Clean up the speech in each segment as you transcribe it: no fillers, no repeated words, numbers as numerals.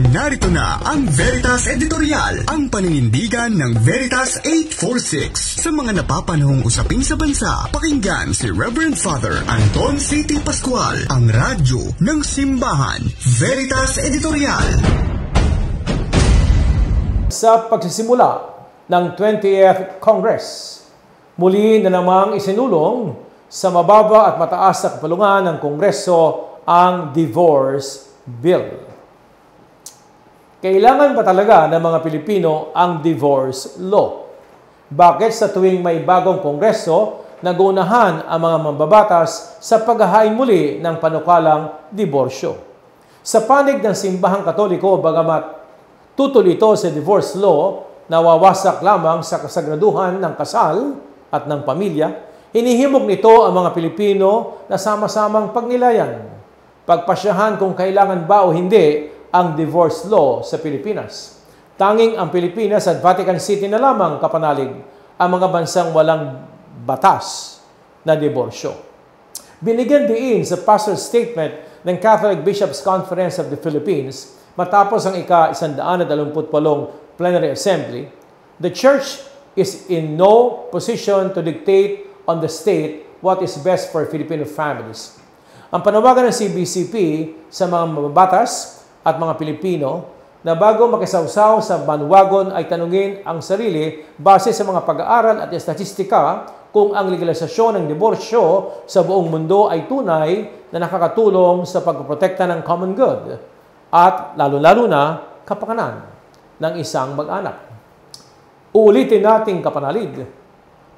Narito na ang Veritas Editorial, ang paninindigan ng Veritas 846. Sa mga napapanahong usapin sa bansa, pakinggan si Reverend Father Anton C. T. Pascual, ang radyo ng simbahan. Veritas Editorial. Sa pagsisimula ng 20th Congress, muli na namang isinulong sa mababa at mataas na kapulungan ng Kongreso ang divorce bill. Kailangan ba talaga ng mga Pilipino ang divorce law? Bakit sa tuwing may bagong Kongreso, nagunahan ang mga mambabatas sa paghahain muli ng panukalang diborsyo? Sa panig ng simbahang Katoliko, bagamat tutol ito sa divorce law, nawawasak lamang sa kasagraduhan ng kasal at ng pamilya, hinihimok nito ang mga Pilipino na sama-samang pagnilayan, pagpasyahan kung kailangan ba o hindi ang divorce law sa Pilipinas. Tanging ang Pilipinas at Vatican City na lamang kapanalig ang mga bansang walang batas na diborsyo. Binigyan diin sa pastor's statement ng Catholic Bishops' Conference of the Philippines matapos ang ika-128 Plenary Assembly, the Church is in no position to dictate on the state what is best for Filipino families. Ang panawagan ng CBCP sa mga mababatas at mga Pilipino na bago makisawsaw sa banwagon ay tanungin ang sarili base sa mga pag-aaral at statistika kung ang legalisasyon ng diborsyo sa buong mundo ay tunay na nakakatulong sa pagprotekta ng common good at lalo-lalo na kapakanan ng isang mag-anak. Uulitin nating kapanalig,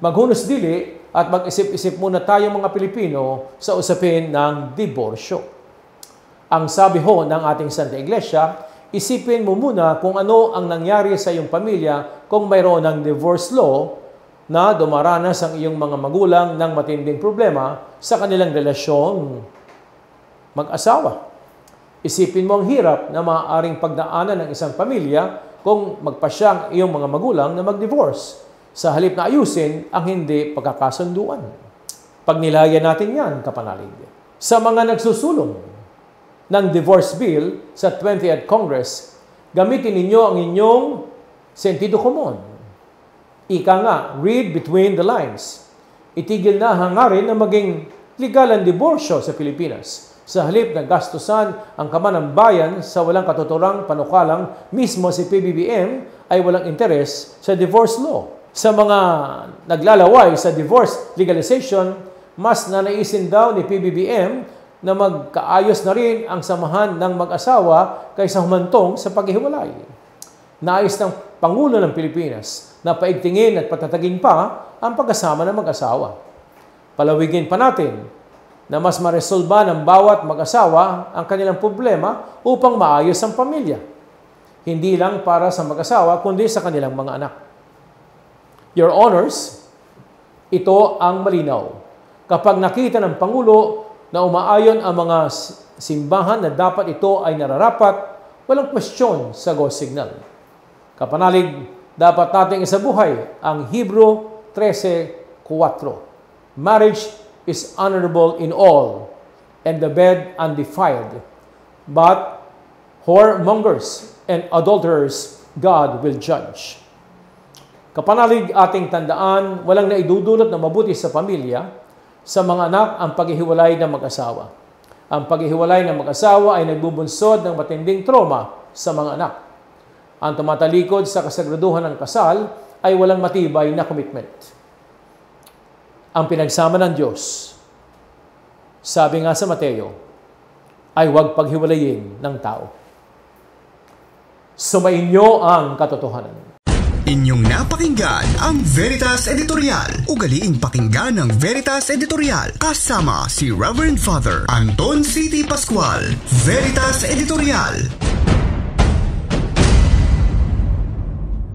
maghunos dili at mag-isip-isip muna tayo mga Pilipino sa usapin ng diborsyo. Ang sabi ho ng ating Santa Iglesia, isipin mo muna kung ano ang nangyari sa iyong pamilya kung mayroon ng divorce law na dumaranas ang iyong mga magulang ng matinding problema sa kanilang relasyon mag-asawa. Isipin mo ang hirap na maaaring pagdaanan ng isang pamilya kung magpasya ang iyong mga magulang na mag-divorce sa halip na ayusin ang hindi pagkakasunduan. Pagnilayan natin yan, kapanalig. Sa mga nagsusulong ng divorce bill sa 20th Congress, gamitin ninyo ang inyong sentido komon. Ika nga, read between the lines. Itigil na hangarin na maging legal ang diborsyo sa Pilipinas. Sa halip na gastusan ang kaman ng bayan sa walang katuturang panukalang, mismo si PBBM ay walang interes sa divorce law. Sa mga naglalaway sa divorce legalization, mas nanaisin daw ni PBBM na magkaayos na rin ang samahan ng mag-asawa kaysa humantong sa paghihiwalay. Nais ng Pangulo ng Pilipinas na paigtingin at patatagin pa ang pagkasama ng mag-asawa. Palawigin pa natin na mas maresolba ng bawat mag-asawa ang kanilang problema upang maayos ang pamilya. Hindi lang para sa mag-asawa, kundi sa kanilang mga anak. Your Honors, ito ang malinaw. Kapag nakita ng Pangulo na umaayon ang mga simbahan na dapat ito ay nararapat, walang kwestiyon sa go signal. Kapanalig, dapat nating isabuhay ang Hebrew 13:4. Marriage is honorable in all, and the bed undefiled. But whoremongers and adulterers God will judge. Kapanalig, ating tandaan, walang naidudulot na mabuti sa pamilya, sa mga anak ang paghihiwalay ng mag-asawa. Ang paghihiwalay ng mag-asawa ay nagbubunsod ng matinding trauma sa mga anak. Ang tumatalikod sa kasagraduhan ng kasal ay walang matibay na commitment. Ang pinagsama ng Diyos, sabi nga sa Mateo, ay huwag paghiwalayin ng tao. Sumainyo ang katotohanan. Inyong napakinggan ang Veritas Editorial. Ugaliing pakinggan ang Veritas Editorial kasama si Reverend Father Anton C. T. Pascual. Veritas Editorial.